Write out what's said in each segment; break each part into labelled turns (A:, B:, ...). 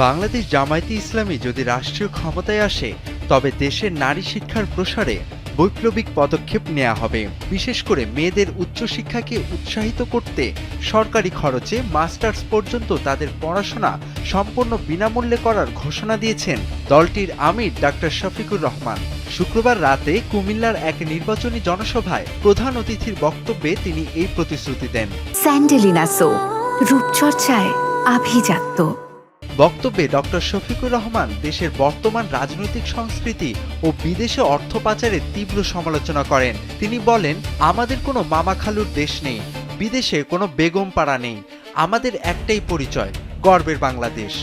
A: বাংলাদেশ জামায়াতে ইসলামী যদি রাষ্ট্রীয় ক্ষমতায় আসে তবে দেশের নারী শিক্ষার প্রসারে বৈপ্লবিক পদক্ষেপ নেওয়া হবে। বিশেষ করে মেয়েদের উচ্চশিক্ষাকে উৎসাহিত করতে সরকারি খরচে মাস্টার্স পর্যন্ত তাদের পড়াশোনা সম্পূর্ণ বিনামূল্যে করার ঘোষণা দিয়েছেন দলটির আমির ডাক্তার শফিকুর রহমান। শুক্রবার রাতে কুমিল্লার এক নির্বাচনী জনসভায় প্রধান অতিথির বক্তব্যে তিনি এই প্রতিশ্রুতি দেন।
B: স্যান্ডেলিনা সো, রূপচর্চায় আভিজাত্য।
A: বক্তব্যে ডক্টর শফিকুর রহমান দেশের বর্তমান রাজনৈতিক সংস্কৃতি ও বিদেশে অর্থ পাচারের তীব্র সমালোচনা করেন। তিনি বলেন, আমাদের কোনো মামা খালুর দেশ নেই, বিদেশে কোনো বেগম পাড়া নেই, আমাদের একটাই পরিচয়, গর্বের বাংলাদেশ।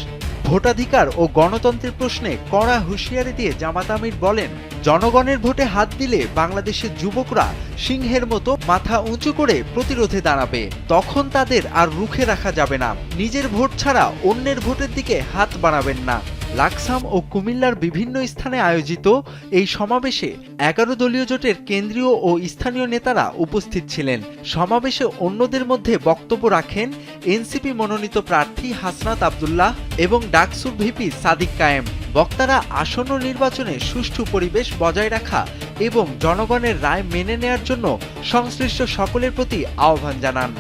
A: ভোটাধিকার ও গণতন্ত্রের প্রশ্নে কড়া হুঁশিয়ারি দিয়ে জামাত আমির বলেন, জনগণের ভোটে হাত দিলে বাংলাদেশের যুবকরা সিংহের মতো মাথা উঁচু করে প্রতিরোধে দাঁড়াবে। তখন তাদের আর রুখে রাখা যাবে না। নিজের ভোট ছাড়া অন্যের ভোটের দিকে হাত বাড়াবেন না। লাকসাম ও কুমিল্লার বিভিন্ন স্থানে আয়োজিত এই সমাবেশে 11 দলীয় জোটের কেন্দ্রীয় ও স্থানীয় নেতারা উপস্থিত ছিলেন। সমাবেশে অন্যদের মধ্যে বক্তব্য রাখেন এনসিপি মনোনীত প্রার্থী হাসনাত আব্দুল্লাহ এবং ডাকসুর ভিপি সাদিক কায়েম। বক্তারা আসন্ন নির্বাচনে সুষ্ঠু পরিবেশ বজায় রাখা এবং জনগণের রায় মেনে নেয়ার জন্য সংশ্লিষ্ট সকলের প্রতি আহ্বান জানান।